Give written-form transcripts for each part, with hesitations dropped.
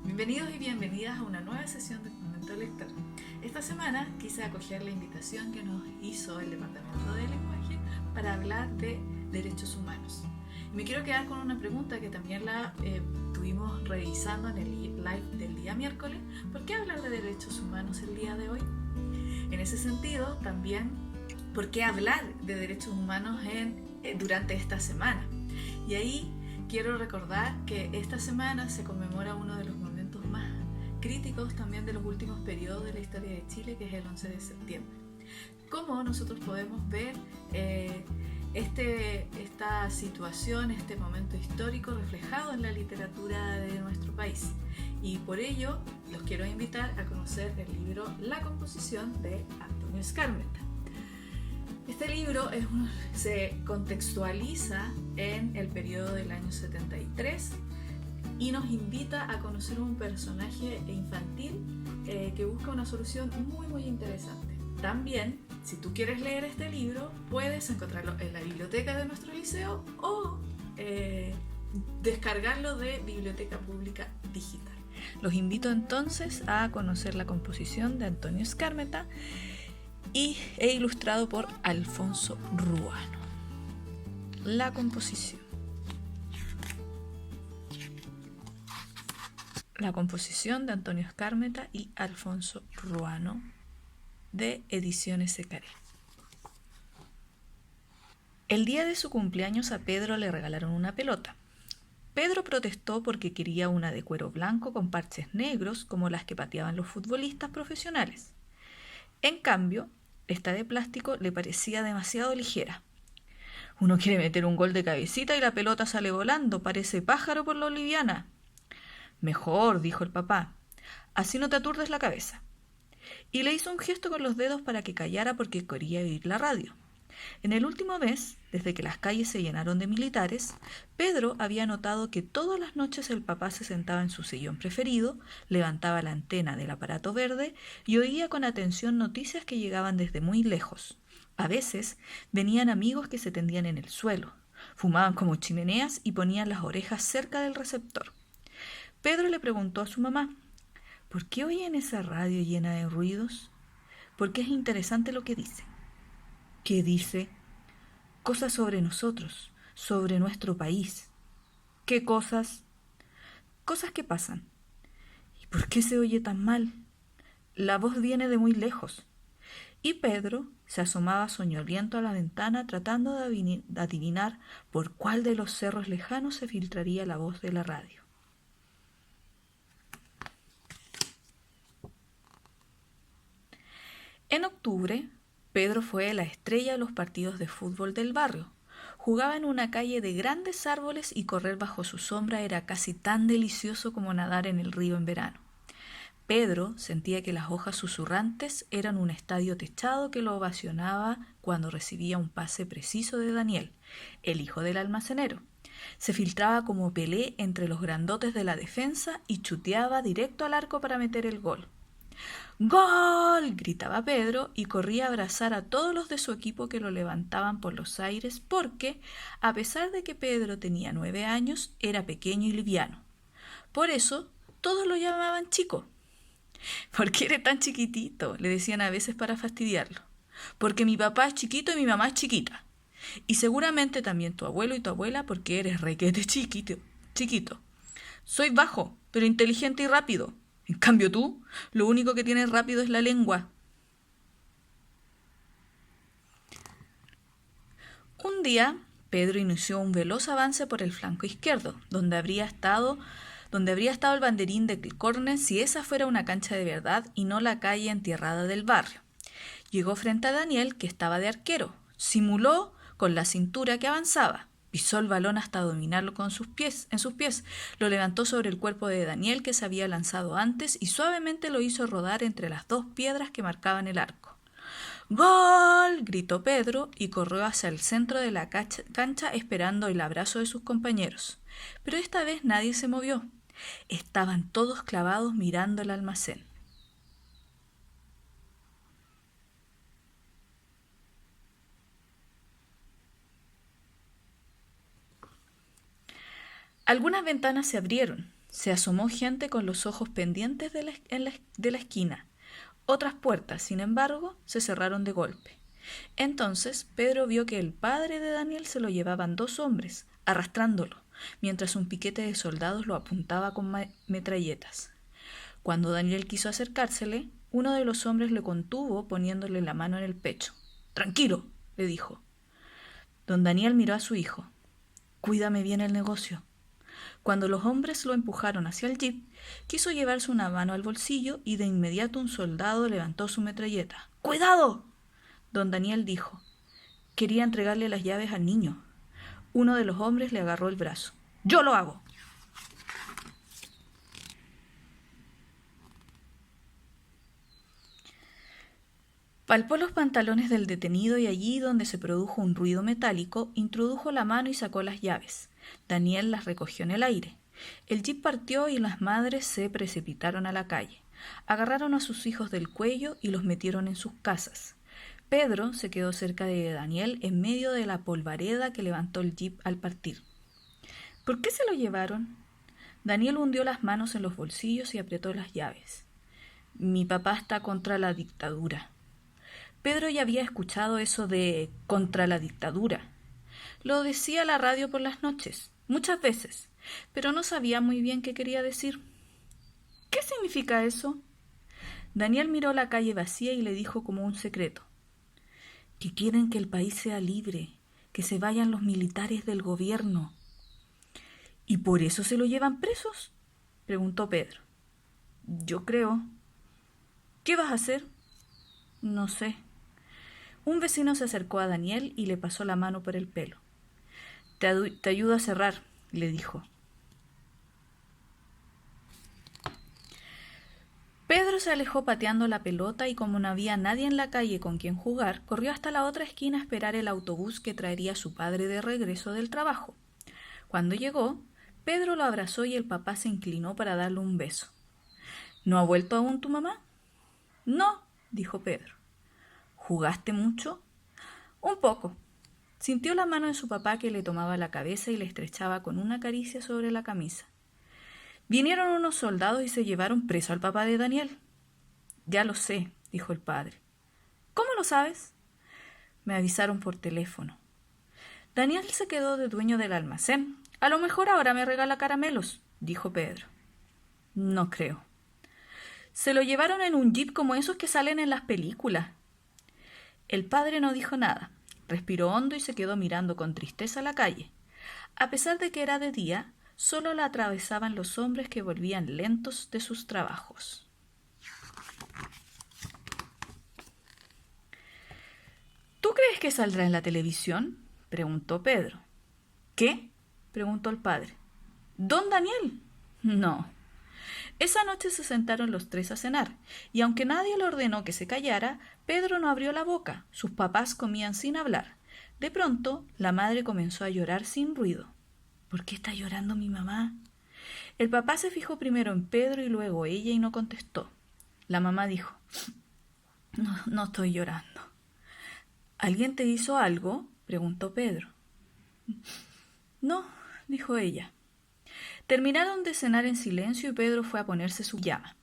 Bienvenidos y bienvenidas a una nueva sesión de Momento Lector. Esta semana quise acoger la invitación que nos hizo el Departamento de Lenguaje para hablar de derechos humanos. Y me quiero quedar con una pregunta que también la estuvimos revisando en el live del día miércoles. ¿Por qué hablar de derechos humanos el día de hoy? En ese sentido, también, ¿por qué hablar de derechos humanos durante esta semana? Y ahí quiero recordar que esta semana se conmemora uno de los momentos más críticos también de los últimos periodos de la historia de Chile, que es el 11 de septiembre. ¿Cómo nosotros podemos ver esta situación, este momento histórico reflejado en la literatura de nuestro país? Y por ello los quiero invitar a conocer el libro La composición de Antonio Skármeta. Este libro se contextualiza en el periodo del año 73 y nos invita a conocer un personaje infantil que busca una solución muy interesante. También, si tú quieres leer este libro, puedes encontrarlo en la biblioteca de nuestro liceo o descargarlo de Biblioteca Pública Digital. Los invito entonces a conocer La composición de Antonio Skármeta e ilustrado por Alfonso Ruano. La composición. La composición de Antonio Skármeta y Alfonso Ruano, de Ediciones Secaré. El día de su cumpleaños a Pedro le regalaron una pelota. Pedro protestó porque quería una de cuero blanco con parches negros como las que pateaban los futbolistas profesionales. En cambio, esta de plástico le parecía demasiado ligera. Uno quiere meter un gol de cabecita y la pelota sale volando, parece pájaro por lo liviana. Mejor, dijo el papá, así no te aturdes la cabeza. Y le hizo un gesto con los dedos para que callara porque quería oír la radio. En el último mes, desde que las calles se llenaron de militares, Pedro había notado que todas las noches el papá se sentaba en su sillón preferido, levantaba la antena del aparato verde y oía con atención noticias que llegaban desde muy lejos. A veces venían amigos que se tendían en el suelo, fumaban como chimeneas y ponían las orejas cerca del receptor. Pedro le preguntó a su mamá: ¿por qué oyen esa radio llena de ruidos? Porque es interesante lo que dice. ¿Qué dice? Cosas sobre nosotros, sobre nuestro país. ¿Qué cosas? Cosas que pasan. ¿Y por qué se oye tan mal? La voz viene de muy lejos. Y Pedro se asomaba soñoliento a la ventana tratando de adivinar por cuál de los cerros lejanos se filtraría la voz de la radio. En octubre, Pedro fue la estrella de los partidos de fútbol del barrio. Jugaba en una calle de grandes árboles y correr bajo su sombra era casi tan delicioso como nadar en el río en verano. Pedro sentía que las hojas susurrantes eran un estadio techado que lo ovacionaba cuando recibía un pase preciso de Daniel, el hijo del almacenero. Se filtraba como Pelé entre los grandotes de la defensa y chuteaba directo al arco para meter el gol. ¡Gol!, gritaba Pedro y corría a abrazar a todos los de su equipo que lo levantaban por los aires porque, a pesar de que Pedro tenía 9 años, era pequeño y liviano. Por eso, todos lo llamaban Chico. ¿Por qué eres tan chiquitito?, le decían a veces para fastidiarlo. Porque mi papá es chiquito y mi mamá es chiquita. Y seguramente también tu abuelo y tu abuela porque eres requete chiquito. Soy bajo, pero inteligente y rápido. En cambio tú, lo único que tienes rápido es la lengua. Un día, Pedro inició un veloz avance por el flanco izquierdo, donde habría estado el banderín de córner si esa fuera una cancha de verdad y no la calle entierrada del barrio. Llegó frente a Daniel, que estaba de arquero. Simuló con la cintura que avanzaba. Pisó el balón hasta dominarlo en sus pies. Lo levantó sobre el cuerpo de Daniel, que se había lanzado antes, y suavemente lo hizo rodar entre las 2 piedras que marcaban el arco. ¡Gol!, gritó Pedro y corrió hacia el centro de la cancha esperando el abrazo de sus compañeros. Pero esta vez nadie se movió. Estaban todos clavados mirando el almacén. Algunas ventanas se abrieron. Se asomó gente con los ojos pendientes de la esquina. Otras puertas, sin embargo, se cerraron de golpe. Entonces Pedro vio que el padre de Daniel se lo llevaban 2 hombres, arrastrándolo, mientras un piquete de soldados lo apuntaba con metralletas. Cuando Daniel quiso acercársele, uno de los hombres le contuvo poniéndole la mano en el pecho. «Tranquilo», le dijo. Don Daniel miró a su hijo. «Cuídame bien el negocio». Cuando los hombres lo empujaron hacia el jeep, quiso llevarse una mano al bolsillo y de inmediato un soldado levantó su metralleta. «¡Cuidado!». Don Daniel dijo. Quería entregarle las llaves al niño. Uno de los hombres le agarró el brazo. «¡Yo lo hago!». Palpó los pantalones del detenido y allí donde se produjo un ruido metálico, introdujo la mano y sacó las llaves. Daniel las recogió en el aire. El jeep partió y las madres se precipitaron a la calle. Agarraron a sus hijos del cuello y los metieron en sus casas. Pedro se quedó cerca de Daniel en medio de la polvareda que levantó el jeep al partir. ¿Por qué se lo llevaron? Daniel hundió las manos en los bolsillos y apretó las llaves. Mi papá está contra la dictadura. Pedro ya había escuchado eso de contra la dictadura. Lo decía la radio por las noches, muchas veces, pero no sabía muy bien qué quería decir. ¿Qué significa eso? Daniel miró la calle vacía y le dijo como un secreto. Que quieren que el país sea libre, que se vayan los militares del gobierno. ¿Y por eso se lo llevan presos?, preguntó Pedro. Yo creo. ¿Qué vas a hacer? No sé. Un vecino se acercó a Daniel y le pasó la mano por el pelo. Te ayudo a cerrar, le dijo. Pedro se alejó pateando la pelota y como no había nadie en la calle con quien jugar, corrió hasta la otra esquina a esperar el autobús que traería a su padre de regreso del trabajo. Cuando llegó, Pedro lo abrazó y el papá se inclinó para darle un beso. ¿No ha vuelto aún tu mamá? No, dijo Pedro. ¿Jugaste mucho? Un poco. Sintió la mano de su papá que le tomaba la cabeza y le estrechaba con una caricia sobre la camisa. Vinieron unos soldados y se llevaron preso al papá de Daniel. Ya lo sé, dijo el padre. ¿Cómo lo sabes? Me avisaron por teléfono. Daniel se quedó de dueño del almacén. A lo mejor ahora me regala caramelos, dijo Pedro. No creo. Se lo llevaron en un jeep como esos que salen en las películas. El padre no dijo nada. Respiró hondo y se quedó mirando con tristeza la calle. A pesar de que era de día, solo la atravesaban los hombres que volvían lentos de sus trabajos. ¿Tú crees que saldrá en la televisión?, preguntó Pedro. ¿Qué?, preguntó el padre. ¿Don Daniel? No. Esa noche se sentaron los tres a cenar, y aunque nadie le ordenó que se callara, Pedro no abrió la boca. Sus papás comían sin hablar. De pronto, la madre comenzó a llorar sin ruido. ¿Por qué está llorando mi mamá? El papá se fijó primero en Pedro y luego ella y no contestó. La mamá dijo, no estoy llorando. ¿Alguien te hizo algo?, preguntó Pedro. No, dijo ella. Terminaron de cenar en silencio y Pedro fue a ponerse su pijama.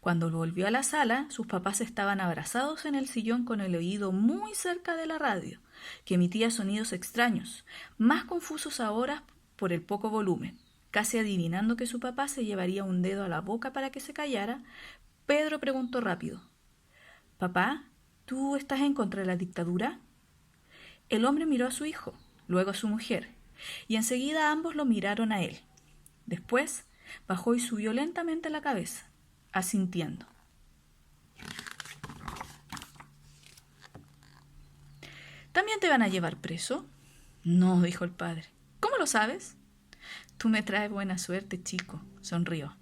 Cuando volvió a la sala, sus papás estaban abrazados en el sillón con el oído muy cerca de la radio, que emitía sonidos extraños, más confusos ahora por el poco volumen. Casi adivinando que su papá se llevaría un dedo a la boca para que se callara, Pedro preguntó rápido, «Papá, ¿tú estás en contra de la dictadura?». El hombre miró a su hijo, luego a su mujer, y enseguida ambos lo miraron a él. Después bajó y subió lentamente la cabeza, asintiendo. ¿También te van a llevar preso? No, dijo el padre. ¿Cómo lo sabes? Tú me traes buena suerte, chico, sonrió.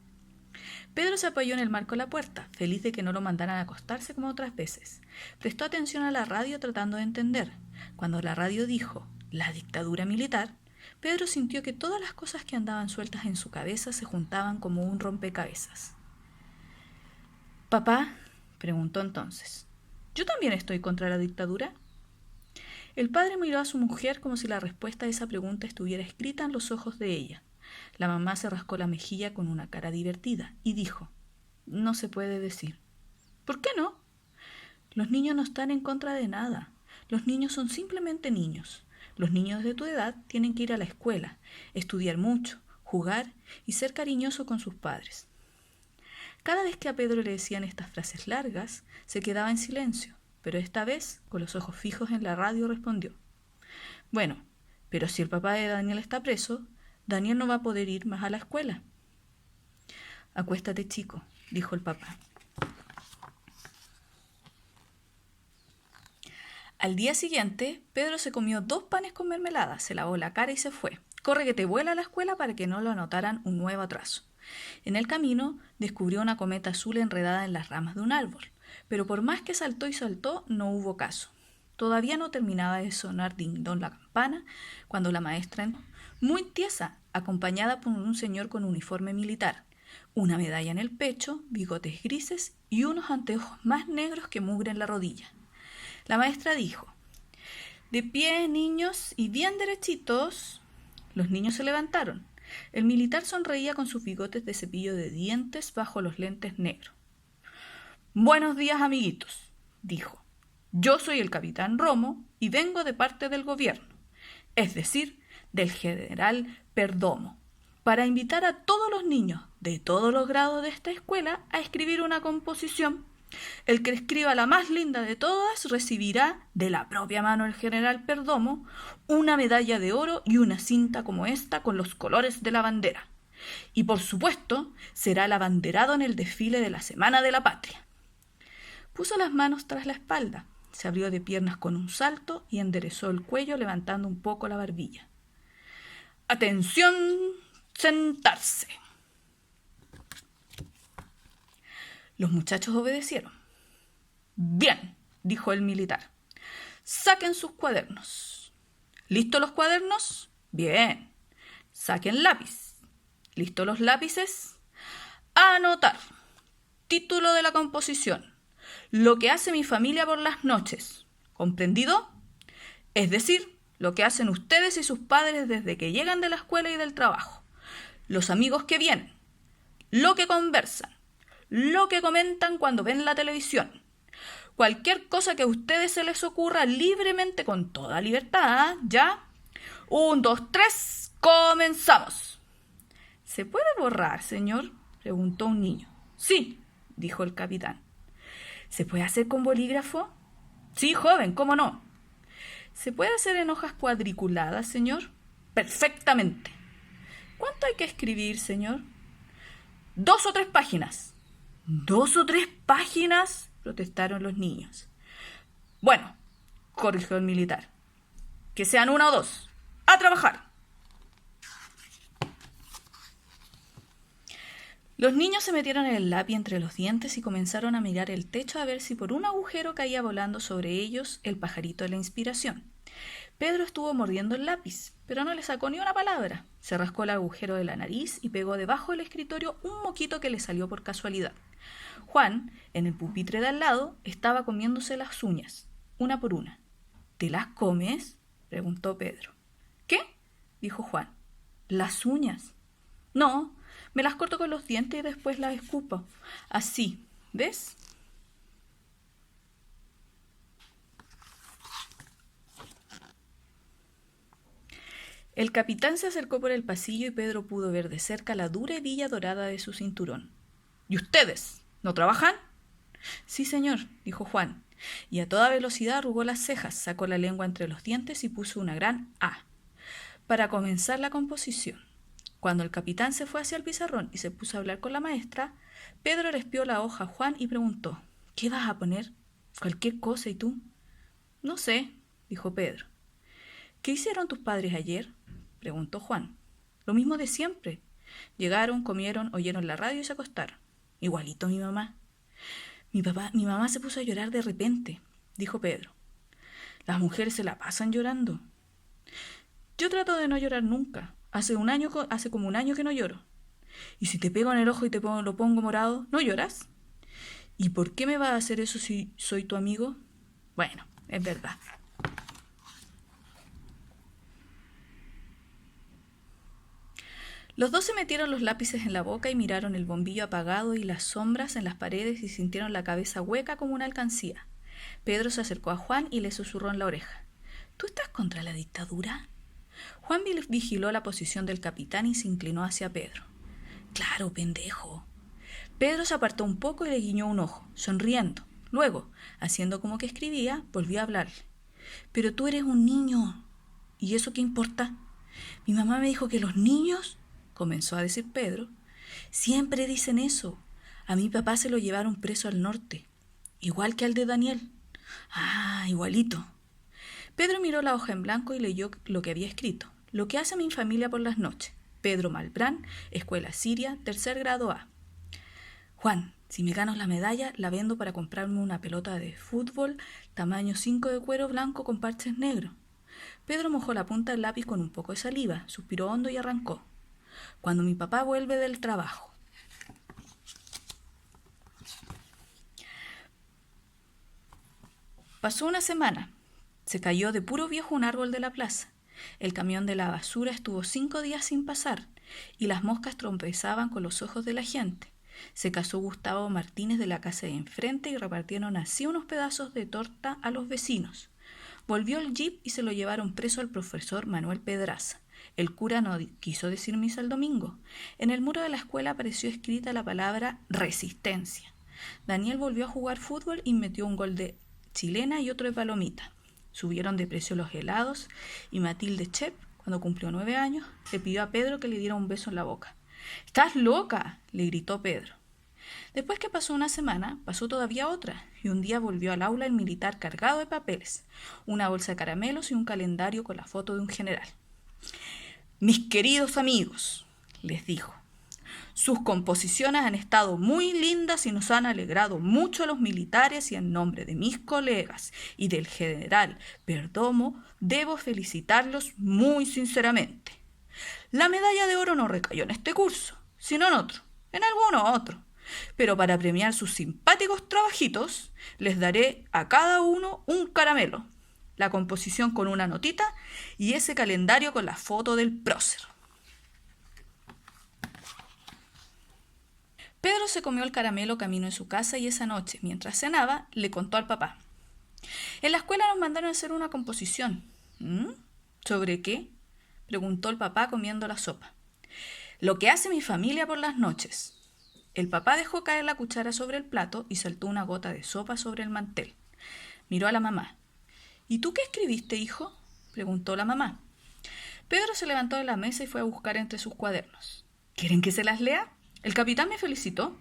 Pedro se apoyó en el marco de la puerta, feliz de que no lo mandaran a acostarse como otras veces. Prestó atención a la radio tratando de entender. Cuando la radio dijo «la dictadura militar», Pedro sintió que todas las cosas que andaban sueltas en su cabeza se juntaban como un rompecabezas. «Papá», preguntó entonces, «¿yo también estoy contra la dictadura?». El padre miró a su mujer como si la respuesta a esa pregunta estuviera escrita en los ojos de ella. La mamá se rascó la mejilla con una cara divertida y dijo: «No se puede decir». «¿Por qué no?». «Los niños no están en contra de nada. Los niños son simplemente niños. Los niños de tu edad tienen que ir a la escuela, estudiar mucho, jugar y ser cariñoso con sus padres». Cada vez que a Pedro le decían estas frases largas, se quedaba en silencio, pero esta vez, con los ojos fijos en la radio, respondió: «Bueno, pero si el papá de Daniel está preso, Daniel no va a poder ir más a la escuela». «Acuéstate, chico», dijo el papá. Al día siguiente, Pedro se comió 2 panes con mermelada, se lavó la cara y se fue. Corre que te vuela a la escuela para que no lo anotaran un nuevo atraso. En el camino descubrió una cometa azul enredada en las ramas de un árbol, pero por más que saltó y saltó, no hubo caso. Todavía no terminaba de sonar ding-dong la campana cuando la maestra entró, muy tiesa, acompañada por un señor con uniforme militar, una medalla en el pecho, bigotes grises y unos anteojos más negros que mugre en la rodilla. La maestra dijo: «De pie, niños, y bien derechitos». Los niños se levantaron. El militar sonreía con sus bigotes de cepillo de dientes bajo los lentes negros. «Buenos días, amiguitos», dijo. «Yo soy el capitán Romo y vengo de parte del gobierno, es decir, del general Perdomo, para invitar a todos los niños de todos los grados de esta escuela a escribir una composición. El que escriba la más linda de todas recibirá, de la propia mano del general Perdomo, una medalla de oro y una cinta como esta con los colores de la bandera. Y por supuesto, será el abanderado en el desfile de la Semana de la Patria». Puso las manos tras la espalda, se abrió de piernas con un salto y enderezó el cuello levantando un poco la barbilla. «Atención, sentarse». Los muchachos obedecieron. «Bien», dijo el militar. «Saquen sus cuadernos». ¿Listos los cuadernos? Bien. Saquen lápiz. ¿Listos los lápices? A anotar. Título de la composición: «Lo que hace mi familia por las noches». ¿Comprendido? Es decir, lo que hacen ustedes y sus padres desde que llegan de la escuela y del trabajo. Los amigos que vienen. Lo que conversan. Lo que comentan cuando ven la televisión. Cualquier cosa que a ustedes se les ocurra libremente, con toda libertad, ¿ya? 1, 2, 3, comenzamos. ¿Se puede borrar, señor?, preguntó un niño. Sí, dijo el capitán. ¿Se puede hacer con bolígrafo? Sí, joven, ¿cómo no? ¿Se puede hacer en hojas cuadriculadas, señor? Perfectamente. ¿Cuánto hay que escribir, señor? 2 o 3 páginas. ¿2 o 3 páginas?, protestaron los niños. Bueno, corrigió el militar. Que sean 1 o 2. ¡A trabajar! Los niños se metieron el lápiz entre los dientes y comenzaron a mirar el techo a ver si por un agujero caía volando sobre ellos el pajarito de la inspiración. Pedro estuvo mordiendo el lápiz, pero no le sacó ni una palabra. Se rascó el agujero de la nariz y pegó debajo del escritorio un moquito que le salió por casualidad. Juan, en el pupitre de al lado, estaba comiéndose las uñas, una por una. ¿Te las comes?, preguntó Pedro. ¿Qué?, dijo Juan. ¿Las uñas? No, me las corto con los dientes y después las escupo. Así, ¿ves? El capitán se acercó por el pasillo y Pedro pudo ver de cerca la dura hebilla dorada de su cinturón. ¿Y ustedes? ¿No trabajan? Sí, señor, dijo Juan, y a toda velocidad arrugó las cejas, sacó la lengua entre los dientes y puso una gran A para comenzar la composición. Cuando el capitán se fue hacia el pizarrón y se puso a hablar con la maestra, Pedro le espió la hoja a Juan y preguntó: ¿Qué vas a poner? Cualquier cosa, ¿y tú? No sé, dijo Pedro. ¿Qué hicieron tus padres ayer?, preguntó Juan. Lo mismo de siempre. Llegaron, comieron, oyeron la radio y se acostaron. Igualito mi mamá. Mi mamá se puso a llorar de repente, dijo Pedro. Las mujeres se la pasan llorando. Yo trato de no llorar nunca. Hace como un año que no lloro. ¿Y si te pego en el ojo y lo pongo morado, no lloras? ¿Y por qué me vas a hacer eso si soy tu amigo? Bueno, es verdad. Los dos se metieron los lápices en la boca y miraron el bombillo apagado y las sombras en las paredes y sintieron la cabeza hueca como una alcancía. Pedro se acercó a Juan y le susurró en la oreja. ¿Tú estás contra la dictadura? Juan vigiló la posición del capitán y se inclinó hacia Pedro. Claro, pendejo. Pedro se apartó un poco y le guiñó un ojo, sonriendo. Luego, haciendo como que escribía, volvió a hablarle. Pero tú eres un niño. ¿Y eso qué importa? Mi mamá me dijo que los niños, comenzó a decir Pedro, siempre dicen eso. A mi papá se lo llevaron preso al norte, igual que al de Daniel. Ah, igualito. Pedro miró la hoja en blanco y leyó lo que había escrito. Lo que hace mi familia por las noches. Pedro Malbrán, Escuela Siria, 3er grado A. Juan, si me gano la medalla, la vendo para comprarme una pelota de fútbol tamaño 5 de cuero blanco con parches negros. Pedro mojó la punta del lápiz con un poco de saliva, suspiró hondo y arrancó. Cuando mi papá vuelve del trabajo. Pasó una semana. Se cayó de puro viejo un árbol de la plaza. El camión de la basura estuvo 5 días sin pasar y las moscas tropezaban con los ojos de la gente. Se casó Gustavo Martínez de la casa de enfrente y repartieron así unos pedazos de torta a los vecinos. Volvió el jeep y se lo llevaron preso al profesor Manuel Pedraza. El cura no quiso decir misa el domingo. En el muro de la escuela apareció escrita la palabra resistencia. Daniel volvió a jugar fútbol y metió un gol de chilena y otro de palomita. Subieron de precio los helados y Matilde Chep, cuando cumplió 9 años, le pidió a Pedro que le diera un beso en la boca. «¡Estás loca!», le gritó Pedro. Después que pasó una semana, pasó todavía otra, y un día volvió al aula el militar cargado de papeles, una bolsa de caramelos y un calendario con la foto de un general. «Mis queridos amigos», les dijo, «sus composiciones han estado muy lindas y nos han alegrado mucho a los militares y en nombre de mis colegas y del general Perdomo debo felicitarlos muy sinceramente. La medalla de oro no recayó en este curso, sino en otro, en alguno otro. Pero para premiar sus simpáticos trabajitos, les daré a cada uno un caramelo, la composición con una notita y ese calendario con la foto del prócer». Pedro se comió el caramelo camino en su casa y esa noche, mientras cenaba, le contó al papá. «En la escuela nos mandaron a hacer una composición». «¿Sobre qué?», preguntó el papá comiendo la sopa. «Lo que hace mi familia por las noches». El papá dejó caer la cuchara sobre el plato y saltó una gota de sopa sobre el mantel. Miró a la mamá. «¿Y tú qué escribiste, hijo?», preguntó la mamá. Pedro se levantó de la mesa y fue a buscar entre sus cuadernos. «¿Quieren que se las lea? El capitán me felicitó».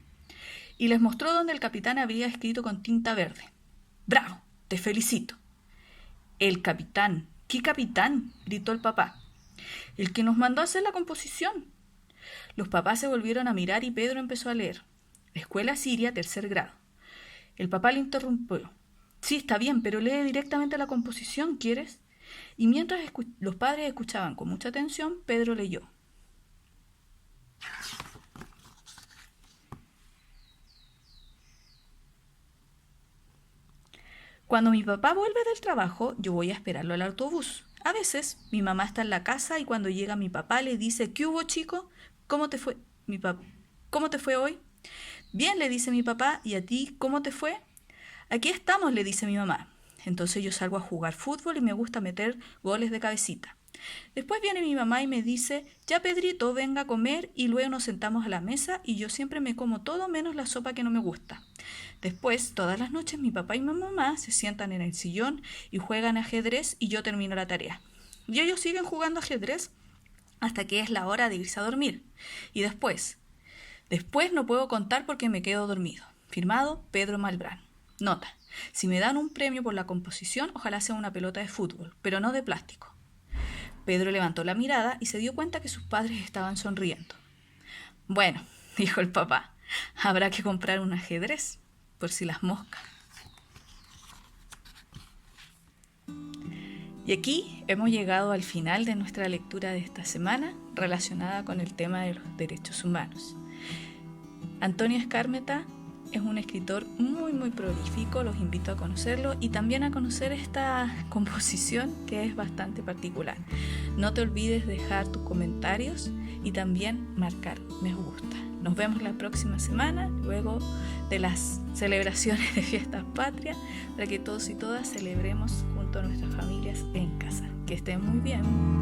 Y les mostró donde el capitán había escrito con tinta verde. «¡Bravo! Te felicito». «¿El capitán? ¿Qué capitán?», gritó el papá. «El que nos mandó a hacer la composición». Los papás se volvieron a mirar y Pedro empezó a leer. Escuela Siria, 3er grado. El papá le interrumpió. «Sí, está bien, pero lee directamente la composición, ¿quieres?». Y mientras los padres escuchaban con mucha atención, Pedro leyó. «Cuando mi papá vuelve del trabajo, yo voy a esperarlo al autobús. A veces, mi mamá está en la casa y cuando llega mi papá le dice, «¿Qué hubo, chico? ¿Cómo te fue, ¿Cómo te fue hoy?». «Bien», le dice mi papá, «¿y a ti cómo te fue?». «Aquí estamos», le dice mi mamá. Entonces yo salgo a jugar fútbol y me gusta meter goles de cabecita. Después viene mi mamá y me dice, «Ya, Pedrito, venga a comer», y luego nos sentamos a la mesa y yo siempre me como todo menos la sopa que no me gusta. Después, todas las noches mi papá y mi mamá se sientan en el sillón y juegan ajedrez y yo termino la tarea. Y ellos siguen jugando ajedrez hasta que es la hora de irse a dormir. Y después no puedo contar porque me quedo dormido. Firmado, Pedro Malbrán. Nota: si me dan un premio por la composición, ojalá sea una pelota de fútbol, pero no de plástico. Pedro levantó la mirada y se dio cuenta que sus padres estaban sonriendo. «Bueno», dijo el papá, «habrá que comprar un ajedrez, por si las moscas». Y aquí hemos llegado al final de nuestra lectura de esta semana relacionada con el tema de los derechos humanos. Antonio Skármeta es un escritor muy muy prolífico, los invito a conocerlo y también a conocer esta composición que es bastante particular. No te olvides de dejar tus comentarios y también marcar me gusta. Nos vemos la próxima semana, luego de las celebraciones de fiestas patrias, para que todos y todas celebremos junto a nuestras familias en casa. Que estén muy bien.